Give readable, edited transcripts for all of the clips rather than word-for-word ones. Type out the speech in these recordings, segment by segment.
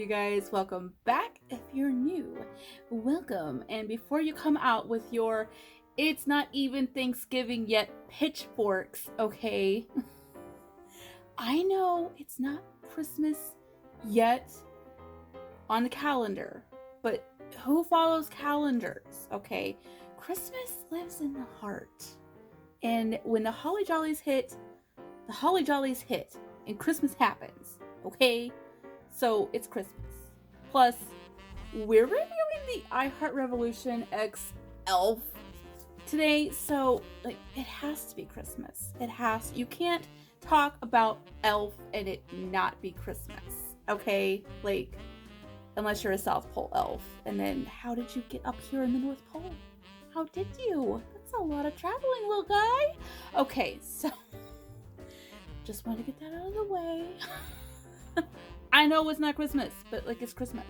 you guys? Welcome back. If you're new, welcome. And before you come out with your "it's not even Thanksgiving yet" pitchforks, okay? I know it's not Christmas yet on the calendar, but who follows calendars, okay? Christmas lives in the heart. And when the Holly Jollies hit, the Holly Jollies hit, and Christmas happens, okay? So it's Christmas. Plus, we're reviewing the iHeart Revolution X Elf today, so like it has to be Christmas. You can't talk about Elf and it not be Christmas, okay? Like, unless you're a South Pole elf. And then how did you get up here in the North Pole? How did you? That's a lot of traveling, little guy. Okay, so just want to get that out of the way. I know it's not Christmas, but like it's Christmas.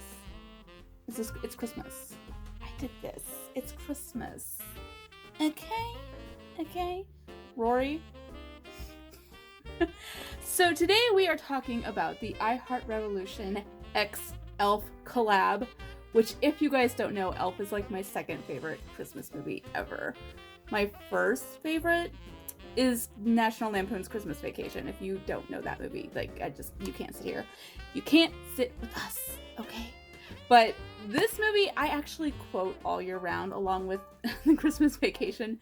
It's Christmas. I did this. It's Christmas. Okay, Rory. So today we are talking about the iHeart Revolution X Elf collab, which, if you guys don't know, Elf is like my second favorite Christmas movie ever. My first favorite is National Lampoon's Christmas Vacation. If you don't know that movie, like you can't sit here. You can't sit with us, okay? But this movie, I actually quote all year round along with the Christmas Vacation.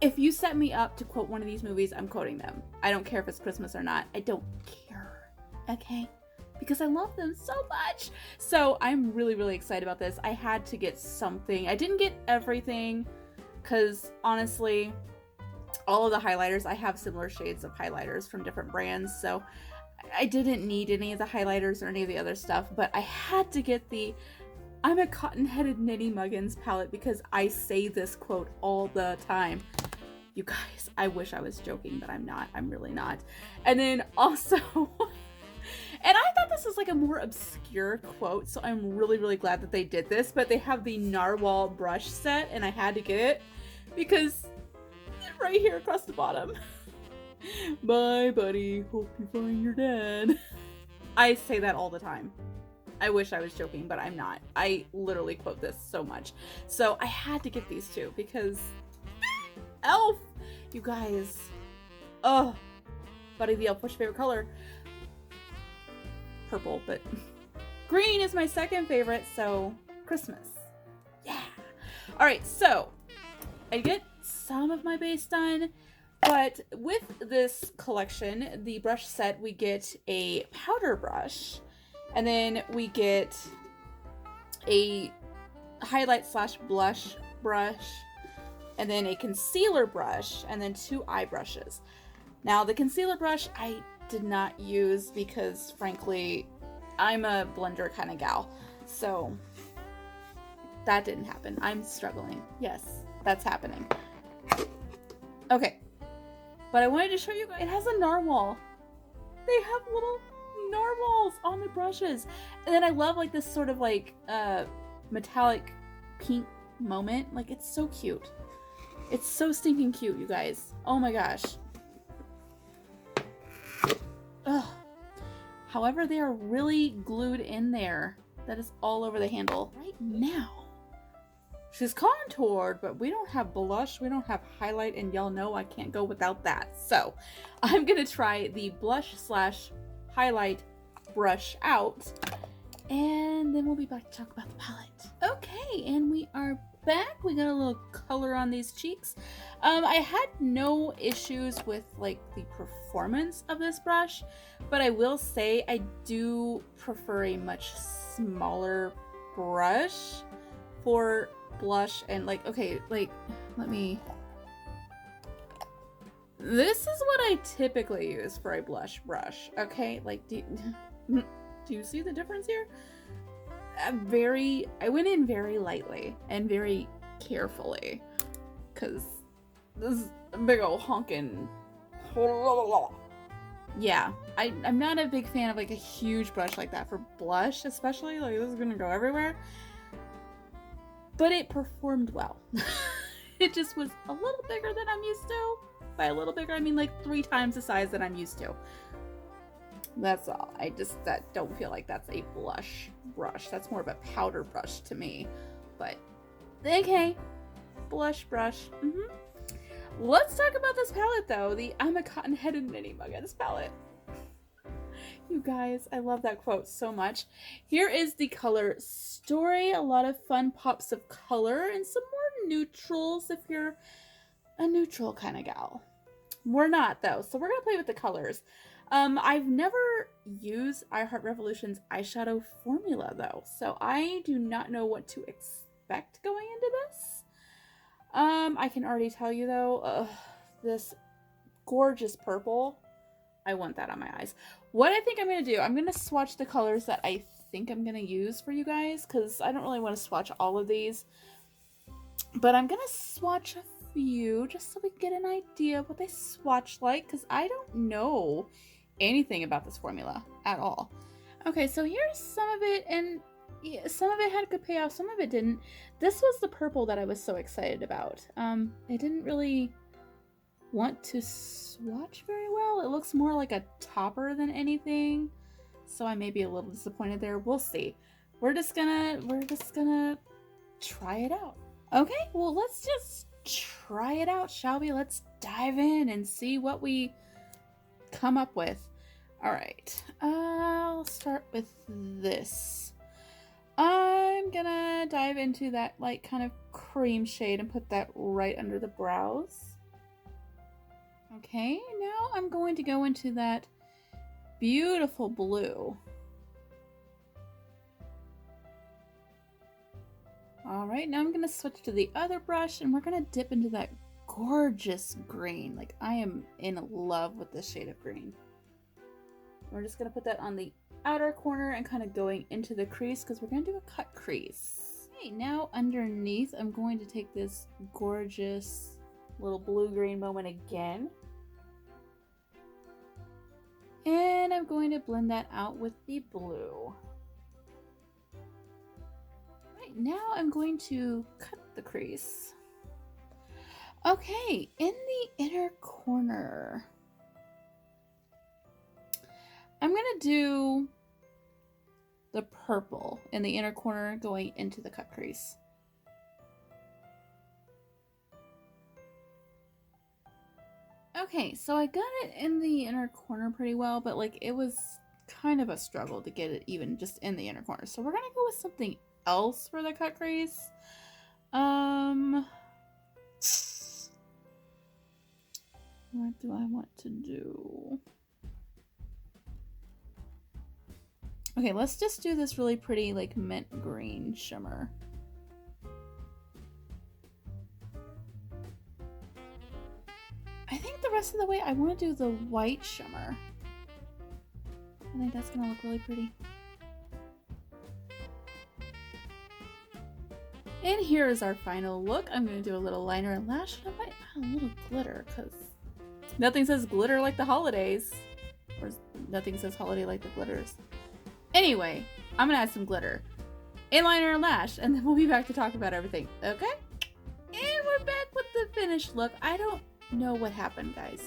If you set me up to quote one of these movies, I'm quoting them. I don't care if it's Christmas or not. I don't care, okay? Because I love them so much. So I'm really, really excited about this. I had to get something. I didn't get everything because honestly, all of the highlighters, I have similar shades of highlighters from different brands, so I didn't need any of the highlighters or any of the other stuff, but I had to get the I'm a cotton-headed Nitty Muggins palette because I say this quote all the time. You guys, I wish I was joking, but I'm not. I'm really not. And then also, and I thought this was like a more obscure quote, so I'm really, really glad that they did this, but they have the Narwhal brush set, and I had to get it because right here across the bottom. Bye, buddy. Hope you find your dad. I say that all the time. I wish I was joking, but I'm not. I literally quote this so much. So I had to get these two because Elf, you guys. Oh, Buddy the Elf, what's your favorite color? Purple, but green is my second favorite, so Christmas. Yeah. All right, so I get some of my base done, but with this collection, the brush set, we get a powder brush, and then we get a highlight / blush brush, and then a concealer brush, and then 2 eye brushes. Now, the concealer brush I did not use because, frankly, I'm a blender kind of gal, so that didn't happen. I'm struggling. Yes, that's happening. Okay, but I wanted to show you guys, it has a narwhal. They have little narwhals on the brushes. And then I love like this sort of like metallic pink moment. Like, it's so cute. It's so stinking cute, you guys. Oh my gosh. Ugh. However, they are really glued in there. That is all over the handle right now. She's contoured, but we don't have blush, we don't have highlight, and y'all know I can't go without that. So I'm gonna try the blush / highlight brush out, and then we'll be back to talk about the palette. Okay, and we are back. We got a little color on these cheeks. I had no issues with like the performance of this brush, but I will say I do prefer a much smaller brush for blush. And like, okay, like, this is what I typically use for a blush brush, okay? Like, do you see the difference here? I went in very lightly and very carefully because this is a big old honkin'. Yeah, I'm not a big fan of like a huge brush like that for blush, especially. Like, this is gonna go everywhere. But it performed well. It just was a little bigger than I'm used to. By a little bigger, I mean like 3 times the size that I'm used to. That's all. That don't feel like that's a blush brush. That's more of a powder brush to me. But, okay. Blush brush. Let's talk about this palette, though. The I'm a cotton-headed mini Muggins palette. You guys, I love that quote so much. Here is the color story. A lot of fun pops of color and some more neutrals if you're a neutral kind of gal. We're not, though, so we're going to play with the colors. I've never used I Heart Revolution's eyeshadow formula, though, so I do not know what to expect going into this. I can already tell you, though, this gorgeous purple, I want that on my eyes. What I think I'm going to do, I'm going to swatch the colors that I think I'm going to use for you guys, because I don't really want to swatch all of these. But I'm going to swatch a few, just so we can get an idea of what they swatch like, because I don't know anything about this formula at all. Okay, so here's some of it, and yeah, some of it had good payoff, some of it didn't. This was the purple that I was so excited about. It didn't really want to swatch very well. It looks more like a topper than anything, so I may be a little disappointed there. We'll see. We're just gonna try it out. Okay, well, let's just try it out, shall we? Let's dive in and see what we come up with. All right, I'll start with this. I'm gonna dive into that light kind of cream shade and put that right under the brows. Okay, now I'm going to go into that beautiful blue. Alright, now I'm going to switch to the other brush and we're going to dip into that gorgeous green. Like, I am in love with this shade of green. We're just going to put that on the outer corner and kind of going into the crease because we're going to do a cut crease. Okay, now underneath I'm going to take this gorgeous little blue-green moment again. And I'm going to blend that out with the blue. Right, now I'm going to cut the crease. Okay, in the inner corner, I'm going to do the purple in the inner corner going into the cut crease. Okay, so I got it in the inner corner pretty well, but like it was kind of a struggle to get it even just in the inner corner. So we're gonna go with something else for the cut crease. What do I want to do? Okay, let's just do this really pretty like mint green shimmer. I think the rest of the way I want to do the white shimmer. I think that's gonna look really pretty. And here is our final look. I'm gonna do a little liner and lash, and I might add a little glitter because nothing says glitter like the holidays. Or nothing says holiday like the glitters. Anyway, I'm gonna add some glitter. A liner and lash, and then we'll be back to talk about everything. Okay? And we're back with the finished look. I don't know what happened, guys.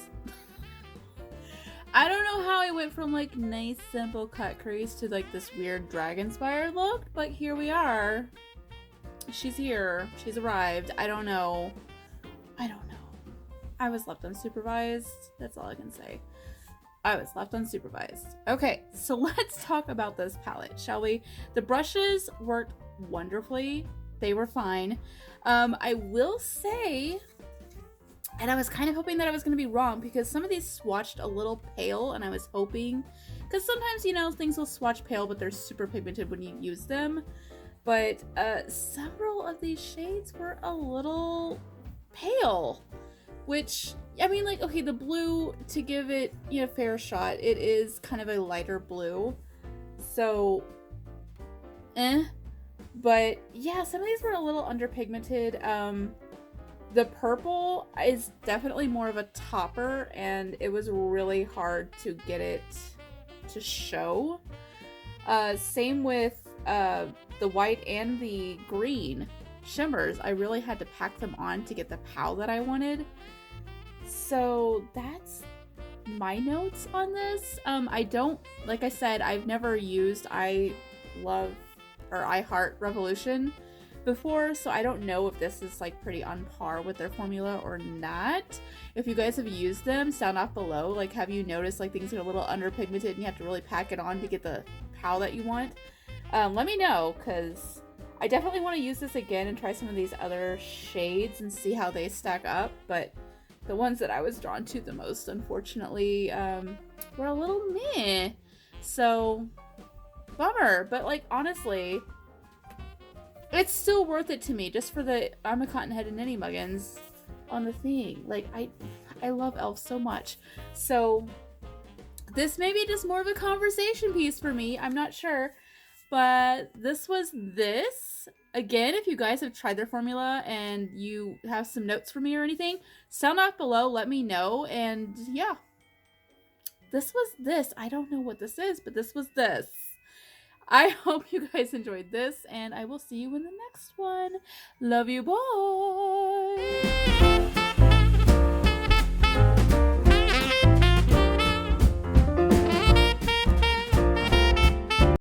I don't know how I went from like nice simple cut crease to like this weird drag inspired look, but here we are. She's here. She's arrived. I don't know. I was left unsupervised. That's all I can say. I was left unsupervised. Okay, so let's talk about this palette, shall we? The brushes worked wonderfully. They were fine. I will say, and I was kind of hoping that I was going to be wrong because some of these swatched a little pale, and I was hoping, because sometimes, you know, things will swatch pale, but they're super pigmented when you use them. But several of these shades were a little pale, which, I mean, like, okay, the blue, to give it, you know, fair shot, it is kind of a lighter blue. So, but yeah, some of these were a little underpigmented. The purple is definitely more of a topper, and it was really hard to get it to show. Same with the white and the green shimmers. I really had to pack them on to get the pow that I wanted. So that's my notes on this. I don't, like I said, I've never used I Heart Revolution before, so I don't know if this is like pretty on par with their formula or not. If you guys have used them, sound off below. Like, have you noticed like things are a little underpigmented and you have to really pack it on to get the pow that you want? Let me know, because I definitely want to use this again and try some of these other shades and see how they stack up, but the ones that I was drawn to the most, unfortunately, were a little meh. So, bummer. But, like, honestly, it's still worth it to me just for the I'm a Cotton-Headed Ninny Muggins on the thing. Like, I love e.l.f. so much. So, this may be just more of a conversation piece for me. I'm not sure. But this was this. Again, if you guys have tried their formula and you have some notes for me or anything, sound off below, let me know. And yeah, this was this. I don't know what this is, but this was this. I hope you guys enjoyed this, and I will see you in the next one. Love you, bye!